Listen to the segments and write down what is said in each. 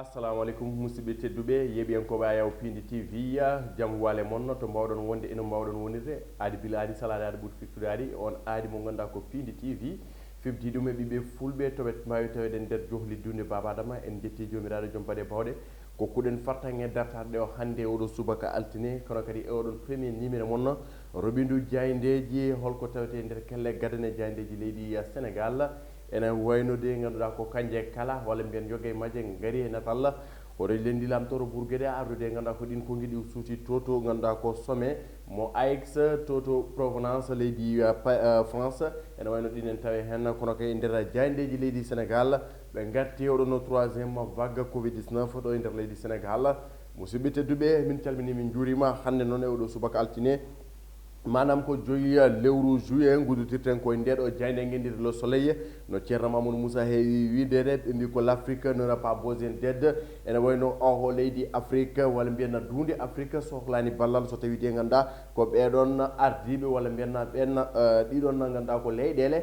assalamu aleykum musidɓe tedduɓe yeeɓiyankoɓe Ayaw Pindi TV jaam wale moon to mbawɗon wonde eno mbawɗon wonirde aadi bila aadi salade aadi ɓuuri firtude aadi on aadi mo ganduɗa ko Pindi TV fifti ɗum e ɓiɓɓe fulɓe toɓe mbawi tawede nder johli dunde Baba Adama en jetti jomiraɗo joom baɗe bawɗe ko kuɗen fartange dartade o hande oɗo subaka altine kono kadi e oɗon premier numéro moon Robindu Diayndeji holko tawete nder kelle gadane Diayndeji leydi Sénégal ene waynude ganduɗa ko kanje kala walla mbiyen jogue majje gaari e natal oɗo lendi lamtoro Bourguédé ardude ganduɗa ko ɗin konguiɗi suuti toto ganduɗa ko sommet mo AX toto provenance leydi France ene wayno ɗinen tawi hen kono kay nder Diayndeji leydi Sénégal ɓe garti oɗon troisiéme vague Covid-19 ɗo e nder leydi Sénégal musidɓe tedduɓe min calmini min juurima hande noon e oɗo subaka altine manam ko joyi lewru juillet guddutirten koye ndeɗo Diaynde guendir le soleil no ceerno Mamadou Moussa heewi widere ɓe mbi ko l'Afrique n'aura pas besoin d'aide ene wayno o leydi Afrique walla mbiyenna dunde Afrique sohlani ballal so tawi de ganduɗa ko ɓeɗon ardiɓe walla mbiyenna ɓen ɗiɗon ganduɗa ko leyɗele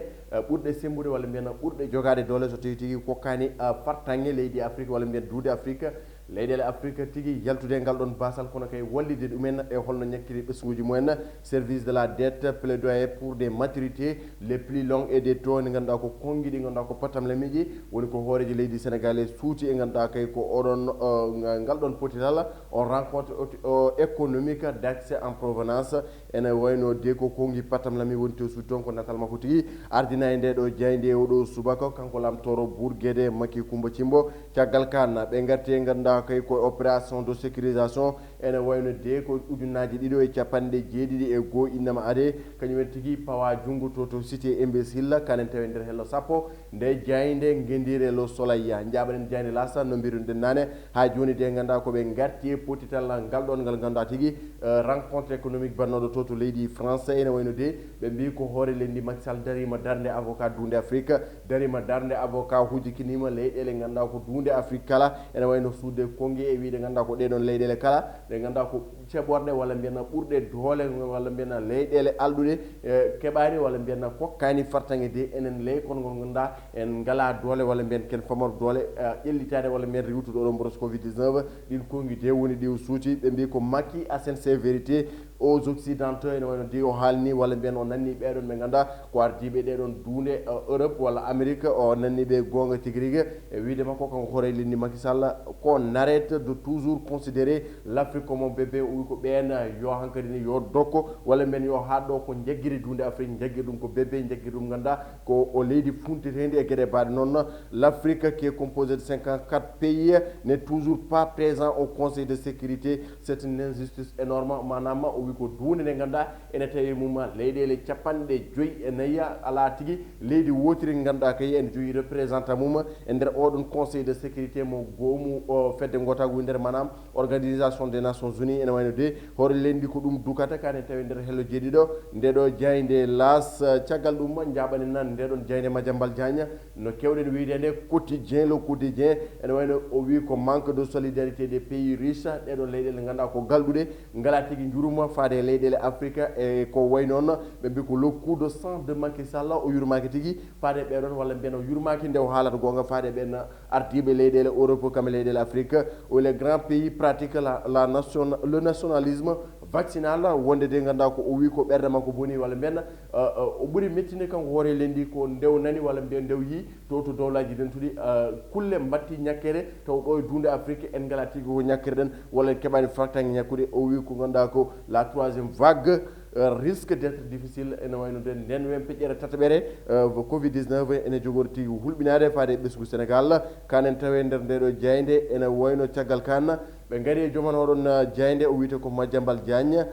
ɓurɗe sembude walla mbiyenna ɓurɗe jogade doole so tawi tigui kokkani fartange leydi Afrique walla mbiyen duude Afrique leyɗele Afrique tigui yaltude ngal ɗon basal kono kay wallide ɗumen e holno ñakkiri ɓesguji mumen service de la dette plaidoyer pour des maturités les plus longues et des taux ne ganduɗa ko konguiɗi ganduɗa ko patam lamiji woni ko hooreji leydi sénégalais suuti e ganduɗa kay ko oɗon ngal ɗon potital on rencontre économique d'accès en provenance ene wayno de ko kongui patam lami woni to suuti toon ko natal makko tigui ardina e ndeɗo Diaynde oɗo subaka kanko lamtoro Bourguédé Maki Coumba Thimbo caggal kan ɓe garti e ganduɗa kay ko opération de sécurisation ene wayno de ko ujunnaji ɗiɗo e capanɗe jeeɗiɗi e goho innama ade kañumen tigui pawa junggo to cité imbécile kanen tawi nder hello sappo nde Diaynde guendire lo soleil jaɓaɗen Diaynde lasa no mbiruɗen nane ha joni de ganduɗa koɓe garti e potital ngal ɗon ngal ganduɗa tigui rencontre économique bannoɗo to leydi France ene wayno de ɓe mbi ko hoore lendi Macky Sall darima darde avocat dunde Afrique darima darde avocat hujikinima leyɗele ganduɗa ko dunde Afrique kala ene wayno suude kongi e wiide ganduɗa ko ɗeɗon leyɗele kala ɗe ganduɗa ko ceɓorɗe walla mbiyenna ɓurɗe doole walla mbiyenna leyɗele alɗuɗe keɓani walla mbiyenna kokkani fartange de enen ley kono ngol ganduɗa en ngala doole walla mbiyen ken famor doole ƴellitade walla mbiyen riwtude oɗon mboros Covid-19 ɗin kongi de woni ɗi suuti ɓe mbi ko Macky asen ses vérités aux occidentaux ene wayno de o haalni walla mbiyen o nanni ɓeɗon ɓe ganduɗa ko ardiɓe ɗeɗon duunde Europe walla Amérique o nanni ɓe gonga tigui rigui e wiide makko kanko hoore linni Macky Sall qu'on arrête de toujours considérer l'Afrique comme un bébé wi ko ɓen yo hankkadi ni yo dokko walla mbiyen yo haɗɗo ko jagguiri dunde Afrique jagguiri ɗum ko bébé jagguiri ɗum ganduɗa ko o leydi funtetedi e gueɗe baɗe noon l'Afrique qui est composée de 54 pays n'est toujours pas présent au Conseil de sécurité c'est une injustice énorme manam o wi ko dunde nde ganduɗa ene tawi mum leyɗele capanɗe joyyi e nayyi ala tigui leydi wotiri ganduɗa kay ene joyi représentant mum e nder oɗon Conseil de sécurité mo goomu fedde gotago nder manam organisation des nations unies ene wayno de hoore lendi ko ɗum dukata kane tawi nder hello jeeɗiɗo ndeɗo Diaynde las caggal ɗum jaɓanen nan ndeɗon Diaynde Madiambal Diagne no kewɗen wiide nde quotidien le quotidien ene wayno o wi ko manque de solidarité des pays riches ɗeɗon leyɗele ganduɗa ko galɗuɗe ngala tigui juruma faade leyɗele Afrique e ko way noon ɓe mbi ko le coup de sang de Macky Sall o yurmaki tigui faade ɓeɗon walla mbiyen o yurmaki nde o haalata gonga faade ɓen ardiɓe leyɗele Europe kam leyɗele Afrique où les grands pays pratiquent le nationalisme vaccinal wonde de ganduɗa ko o wi ko ɓerde makko boni walla mbiyen o ɓuuri mettinde kanko hoore lendi ko ndew nani walla mbiyen ndew yi to dowlaji dentuɗi kulle batti ñakkere taw ɗo e dunde Afrique en ngala tigui ko ñakkere ɗen walla keɓani fartangue ñakkude o wi ko ganduɗa ko la troisiéme vague risque d'être difficile ene wayno de nden wen peƴƴere tataɓere Covid-19 ene jogori tigui hulɓinade faade e ɓesgu Sénégal kanen tawe nder ndeɗo Diaynde ene wayno caggal kan ɓe gaari e joman oɗon Diaynde o wiyete ko Madiambal Diagne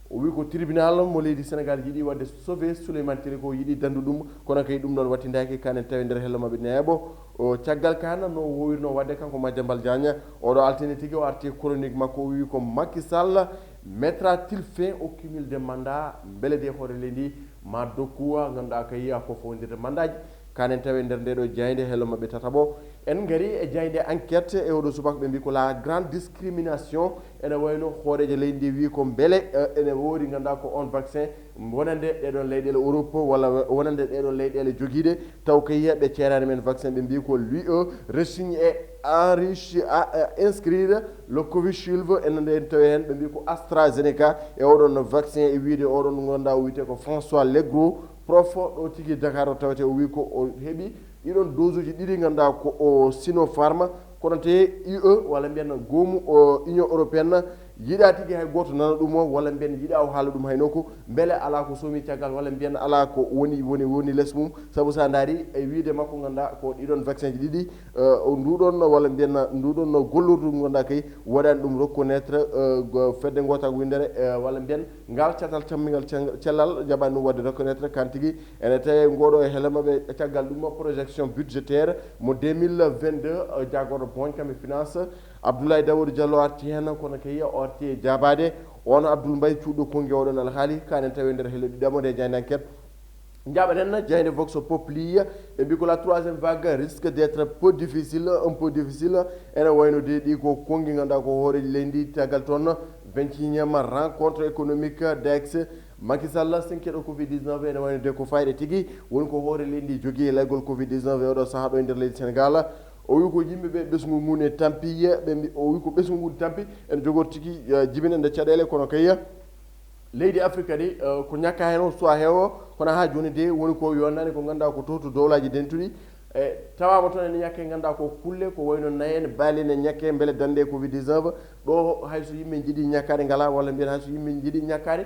o wi ko tribunal mo leydi Sénégal yiiɗi wadde sauvé Souleymane Téliko ko yiiɗi dandu ɗum kono kay ɗum ɗon wattidaki kanen tawi nder hello mabɓe neeɓo o caggal kana no wowirno wadde kanko Madiambal Diagne oɗo altine tigui o arti chronique makko o wi ko Macky Sall mettra-t-il fin au cumul de mandat beele de hoore leydi ma dokkuwa ganduɗa kay ko fowdirde mandat ji kanen tawi nder ndeɗo Diaynde hello mabɓe tataɓo en ngari e jayde enquête e oɗo subaka ɓe mbi ko la grande discrimination ene wayno hoorejo leydi ndi wi ko beele ene woodi ganduɗa ko on vaccin wonande ɗeɗon leyɗele Europe walla wonande ɗeɗon leyɗele joguiɗe taw ko yiya ɓe ceerani men vaccin ɓe mbi ko l'UE resigne et enrichi à inscrire le Covishield ene nden tawi hen ɓe mbi ko AstraZeneca e oɗon vaccin e wiide oɗon ganduɗa o wiyete ko François Legros prof ɗo tigui Dakar o tawete o wi ko o heeɓi ɗiɗon dose uji ɗiɗi ganduɗa ko o Sinopharm kono te UE walla mbiyen goomu o Union européenne yiɗa tigui hay goto nana ɗum o walla mbiyen yiɗa o haala ɗum haynoko beele ala ko somi caggal walla mbiyen ala ko woni less mum saabu sa daari e wiide makko ganduɗa ko ɗiɗon vaccin ji ɗiɗi nduɗon walla mbiyen nduɗon gollordu ganduɗa kay waɗani ɗum reconnaître fedde gota ko windere walla mbiyen ngal catal cammigal cellal jaɓani ɗum wadde reconnaître kan tigui ene tawi ngoɗo e helema ɓe caggal ɗum projection budgétaire mo 2022 jagorɗo boñkam e finance Abdoulaye Dawoud Diallo arti hen kono kay o arti e jabade on Abdoul Mbaye cuuɗo kongi oɗon alhaali kanen tawi nder hele ɗiɗamo nde jayde enquête jaɓaɗen jayde Vox Populi ɓe mbi ko la troisième vague risque d'être peu difficile un peu difficile ene wayno de ɗi ko kongi ganduɗa ko hooreji leydi tagal toon 21e rencontre économique d'Aix Macky Sall sinkeɗo Covid-19 ene wayno de ko fayde tigui woni ko hoore leydi jogui e laygol Covid-19 e oɗo saaha ɗo e nder leydi Sénégal o wi ko yimɓeɓe ɓesgu ngu ne tampi ɓe o wi ko ɓesgu ngu tampi ene jogori tigui jibinande caɗele kono kay leydi Afrique kadi ko ñakka hen o suwa heewo kono ha joni de woni ko yonnani ko ganduɗa ko to dowlaji dentuɗi e tawama toon ene ñakke ganduɗa ko kulle ko wayno nayene baalene ñakke beele dande Covid-19 ɗo hayso yimɓe jiiɗi ñakkade ngala walla mbiyen hayso yimɓe jiiɗi ñakkade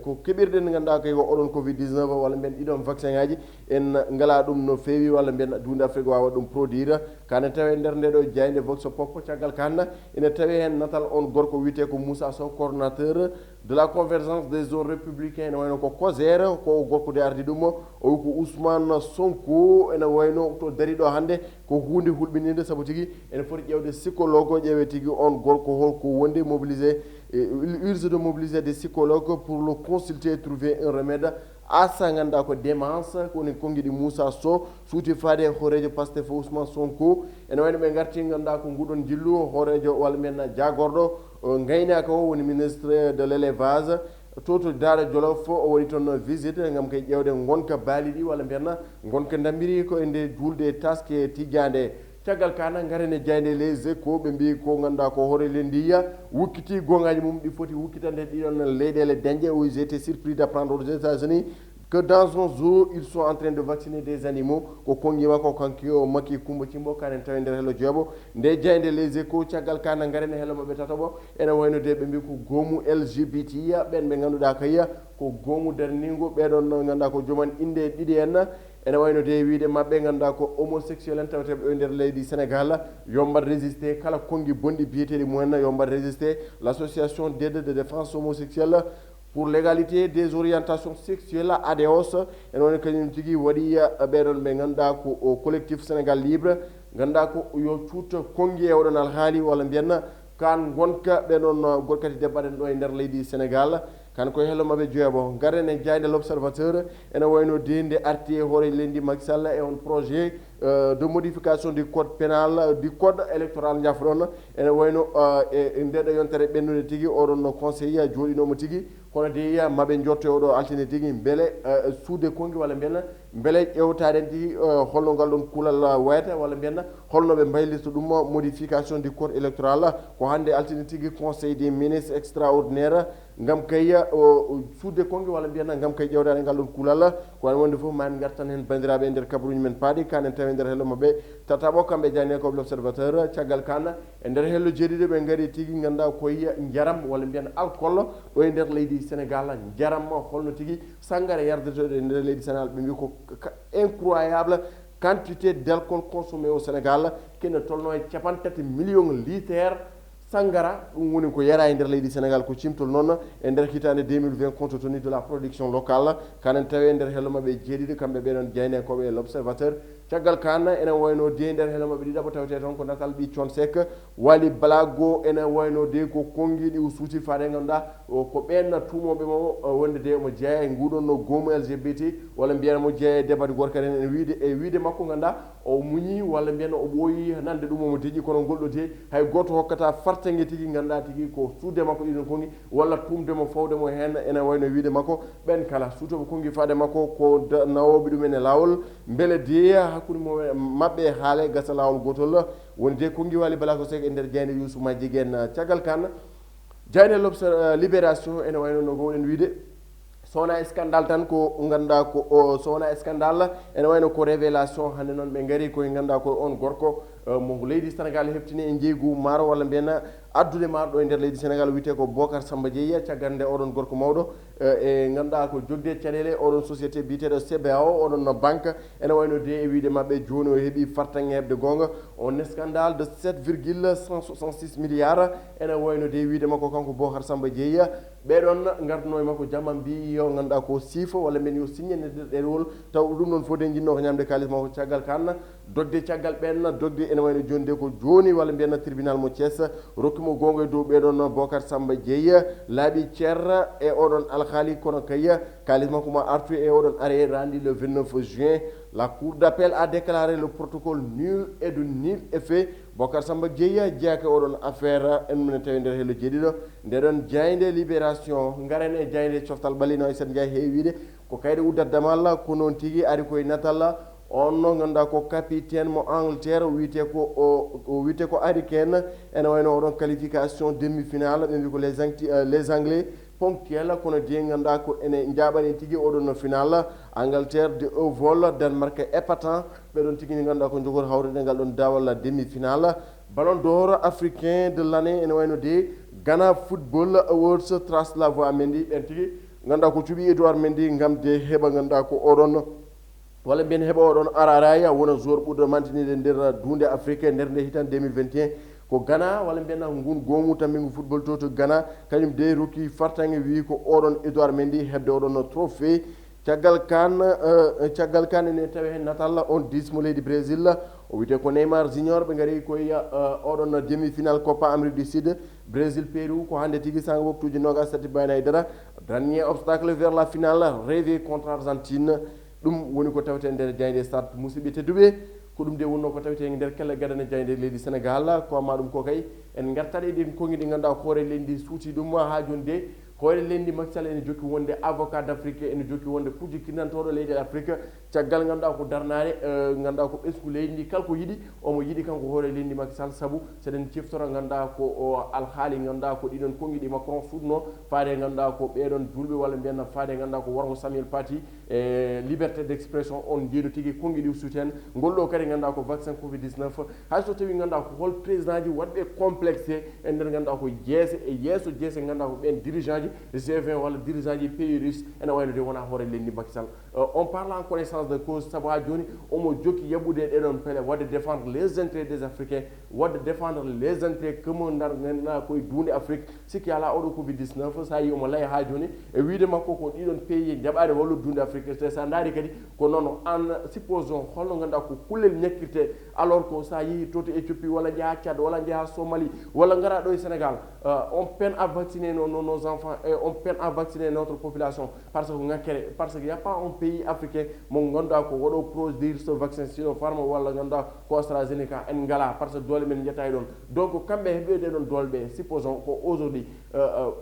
ko keɓirɗen ganduɗa kay ko oɗon Covid-19 walla mbiyen ɗiɗon vaccin ngaji en ngala ɗum no feewi walla mbiyen dunde Afrique wawa ɗum produire kane tawe nder ndeɗo jayde Vox Pop caggal kanna ene tawi hen natal on gorko wiyete ko Moussa Sow coordonnateur de la convergence des zones républicains ene wayno ko COSER ko gorko de ardi ɗum o wi ko Ousmane Sonko ene wayno to dari ɗo hannde ko hunde hulɓininde saabu tigui ene foti ƴewde psychologue ƴeewe tigui on gorko holko wonde mobilisé il urge de mobiliser des psychologues pour le consulter et trouver un remède à sa ganduɗa ko démence koni konguiɗi Moussa Sow suuti faade hoorejo Pastef Ousmane Sonko ene wayno ɓe garti ganduɗa ko nguɗon jillu hoorejo walla men jagorɗo gaynaka o woni ministre de l' élevage to Daara Jolof o waɗi toon visite gam kay ƴewde gonka baali ɗi walla mbiyanna gonka dambiri ko e nde julde taske tijjande caggal kana garene jayde les échos ɓe mbi ko ganduɗa ko hoore lendiya wukkiti gongaji mum ɗi foti wukkitande ɗiɗon leyɗele dañƴe o j'étais surpris d'apprendre aux États-Unis que dans un zoo ils sont en train de vacciner des animaux ko konguima ko kanki o makki Kumba Cimbo kanen tawi nder hello jeeɓo nde jayde les échos caggal kana garene hello maɓe tataɓo ene wayno de ɓe mbi ko goomu LGBT ɓen ɓe ganduɗa kayya ko goomu darningo ɓeɗon ganduɗa ko joomum inde ɗiɗi en ene wayno de wiide mabɓe ganduɗa ko homosexuel en tawateɓe e nder leydi Sénégal yombat résisté kala kongi bonɗi biyeteɗi mumen yombat résisté l'association d'aide de défense homosexuelle pour l'égalité des orientations sexuelles ADOS ene woni kañum tigui waɗi ɓeɗon ɓe ganduɗa ko collectif Sénégal libre ganduɗa ko yo cuuta kongi e oɗon alhaali walla mbiyanna kan gonka ɓeɗon gorkati debbaɗen ɗo e nder leydi Sénégal kan koye hello maɓe jeeɓo garen e jayde l'observateur ene wayno de arti e hoore lendi Macky Sall e on projet de modification du code pénal du code électoral jafɗon ene wayno e ndeɗo yontere ɓennude tigui oɗon conseiller jooɗinomo tigui kono de maɓe jotto oɗo altine tigui beele suude kongi walla mbiyanna beele ƴewtaɗen tigui holno ngal ɗon kuulal wayata walla mbiyanna holno ɓe mbaylirta ɗum modification du code électoral ko hande altine tigui conseil des ministres extraordinaire gam kayya suude kongi walla mbiyanna gam kay ƴewtaɗe ngal ɗon kuulal ko wani wonde foof mami gartan hen bandiraɓe e nder kabaruji men paaɗi kanen tawi e nder hello mabɓe tataɓo kamɓe jani ko l'observateur caggal kana e nder hello jeeɗiɗo ɓe gaari tigui ganduɗa koye jaram walla mbiyan alcool ɗo e nder leydi Sénégal jaram holno tigui sangara yardetoɗe e nder leydi Sénégal ɓe mbi ko incroyable quantité d' alcool consommé au Sénégal kene tolno e 50 millions litres sangara ɗum woni ko yara e nder leydi Sénégal ko cimtol noon e nder hitande 2020 compte tenu de la production locale kanen tawi e nder hello maɓe jeeɗiɗo kamɓe ɓeɗon jeynekoɓe l'observateur caggal kana ene wayno de nder heno mabbe didabo tawte ton ko natal bi Thione Seck Wally Balago ene wayno de ko kongiɗi o suuti faade ganduɗa ko ɓenna tumoɓe mo wonde de mo jeeya e nguɗon no goomu LGBT walla mbiyana mo jeeya e debate gorko en e wiide makko ganduɗa o muñi walla mbiyana o ɓooyi nande ɗum omo deeƴi kono golɗo de hay goto hokkata fartangue tigui ganduɗa tigui ko suude makko ɗiɗon kongi walla tumdemo fawdemo hen ene wayno wiide makko ɓen kala suutoɓe kongi faade makko ko nawoɓe ɗumen e lawol beele deeya hakkude mabɓe haale gasa lawol gotol woni de kongi Wally Balago Seck e nder jeyde Youssou Madjiguène en caggal kan jayde libération ene wayno no gowɗen wiide sowona scandale tan ko ganduɗa ko sowona scandale ene wayno ko révélation hande noon ɓe gaari koye ganduɗa ko on gorko mo leydi Sénégal heftini e jeygu maaro walla mbiyana addude maaro ɗo e nder leydi Sénégal wiyete ko Bocar Samba Dièye caggal nde oɗon gorko mawɗo e ganduɗa ko jogde caɗele oɗon société biteɗo CBAO oɗon no banque ene wayno de e wiide mabɓe joni o heeɓi fartangue hebde gonga on scandale de 7,166 milliards ene wayno de wiide makko kanko Bocar Samba Dièye ɓeɗon garduno e makko jamma mbi yo ganduɗa ko siifo walla mbiyen yo signe nde ɗerewol taw ɗum ɗon fo de jinno ko ñamde kalis makko caggal kan dogde caggal ɓen dogde ene wayno joni de ko joni walla mbiyen tribunal mo Thiès rokkimo gonga e dow ɓeɗon Bocar Samba Dièye laaɓi ceerra e oɗon alhaali kono kay kalis makko mo artu e oɗon are rendi le 29 juin la cour d'appel a déclaré le protocole nul et de nul effet Bocar Samba Dièye jeeyaka oɗon affaire en mine tawi nder helo jeeɗiɗo ndeɗon jayde libération garen e jayde coftal ɓalino e sen jeeya heewiide ko kayde uddat damal ko noon tigui ari koye natal on no ganduɗa ko capitaine mo Angleterre wiyete ko Harry Kane ene wayno oɗon qualification demi finale ɓe mbi ko les anglais ponctuel kono de ganduɗa ko ene jaɓani tigui oɗon no final Angleterre de haut vol Danemark épatant ɓeɗon tigui ni ganduɗa ko jogori hawrede ngal ɗon dawal demi finale ballon d'or africain de l'année ene wayno de Ghana Football Awards trace la voie Mendy ɓen tigui ganduɗa ko cuuɓi Edouard Mendy gam de heeɓa ganduɗa ko oɗon walla mbiyen heeɓa oɗon araraya wona joueur ɓurɗo mantinide nder dunde Afrique nder nde hitan 2021 ko Ghana walla mbiyana ngun goomu tammingu football to Ghana kañum de rokki fartange wi ko oɗon Edouard Mendy hebde oɗon trophée caggal kan ene tawi hen natal on dismo leydi Brésil o wiyete ko Neymar Junior ɓe gaari koye oɗon demi final Copa Amérique du Sud Brésil Pérou ko hande tigui sanga waktuji nogas tati bayna haydara dernier obstacle vers la finale rêvé contre Argentine ɗum woni ko tawte nder jayde stade musidɓe tedduɓe ko ɗum de wonno ko tawte nder kelle gadane jayde leydi Sénégal ko amma ɗum ko kay en gartat eɗen kongi ɗi ganduɗa hoore lendi suuti ɗum ha joni de hoore lendi Macky Sall ene jokki wonde avocat d'Afrique ene jokki wonde kujji kinantoɗo leydi Afrique caggal ganduɗa ko darnare ganduɗa ko ɓesgu leydi ndi kala ko yiiɗi omo yiiɗi kanko hoore lendi Macky Sall saabu seɗen ciftora ganduɗa ko alhaali ganduɗa ko ɗiɗon kongi ɗi Macron suɗno faade ganduɗa ko ɓeɗon julɓe walla mbiyanna faade ganduɗa ko worgo Samuel Paty e liberté d'expression on jeeɗo tigui kongi ɗi suuti hen golɗo kadi ganduɗa ko vaccin Covid 19 hayso tawi ganduɗa ko hol président ji waɗɓe complexé e nder ganduɗa ko jeese e yesso jeese ganduɗa ko ɓen dirigeant ji G20 walla dirigeant ji pays russe ene wayno de wona hoore lendi Macky Sall on parle en connaissance de cause saabu ha joni omo jokki yaɓɓude ɗeɗon pele wadde défendre les intérêts des Africains wadde défendre les intérêts comme ganduɗa koye dunde Afrique sikki ala oɗo Covid 19 sa yi omo laya ha joni e wiide makko ko ɗiɗon pays jaɓade wallude dunde Afrique te sa daari kadi ko noon an supposons holno ganduɗa ko kullel ñakkirte alors que sa yeehi to Éthiopie walla jaaha Tchad walla jaaha Somalie walla gara ɗo e Sénégal on peine à vacciner nos enfants et on peine à vacciner notre population parce que ngakkere parce que y a pas un pays africain mo ganduɗa ko waɗo produire ce vaccin Sinopharm walla ganduɗa ko AstraZeneca en ngala par ce que doole men jettay ɗon donc kamɓe heɓede ɗon doole ɓe supposons ko aujourd'hui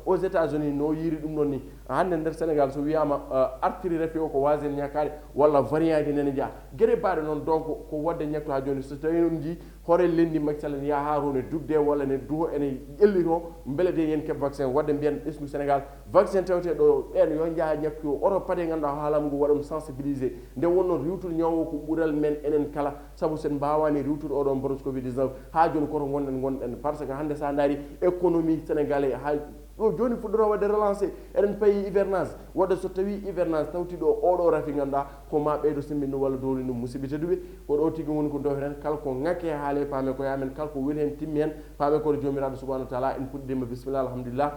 aux États-Unis no yiiri ɗum ɗon ni hande nder Sénégal so wiyama artiri refi o ko wasen ñakkade walla variant ji nene jaa gueɗe mbaɗe noon donc ko wadde ñakto ha joni so tawi on jii hoore lendi Macky Sall ne yaha ne dugde walla ne duho ene ƴellito beele de yen keɓ vaccin wadde mbiyen ɓesgu Sénégal vaccin tewte ɗo ɓen yo jaaha ñakko oto paade ganduɗa haalam ngu waɗum sensibilisé nde wonno riwtude ñawo ko ɓuural men enen kala saabu sen mbawani riwtude oɗon mboros Covid 19 ha joni koto gonɗen par ce que hande sa daari économie sénégalais ha ɗo joni fuɗɗora wadde relancé eɗen payi hivernage wadde so tawi hivernage tawti ɗo oɗo rafi ganduɗa ko ma ɓeydo simminde walla dowli ɗum musidɓe tedduɓe ko ɗo tigui woni ko dowren kala ko ŋakke haale paame ko yamen kala ko weli hen timmi hen paame koto jomiraɗo subahanahu wa taala en puɗɗima bisimillah alhamdulillah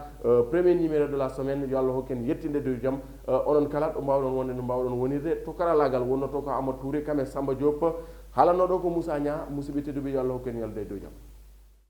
premier numéro de la semaine yo Allah hokken yettinde dow jaam onon kala ɗo mbawɗon wonde no mbawɗon wonirde to karallagal wonno to ko Amadou Touré kamen Samba Diop halanoɗo ko Moussa Nia musidɓe tedduɓe yo Allah hokken yalde dow jaam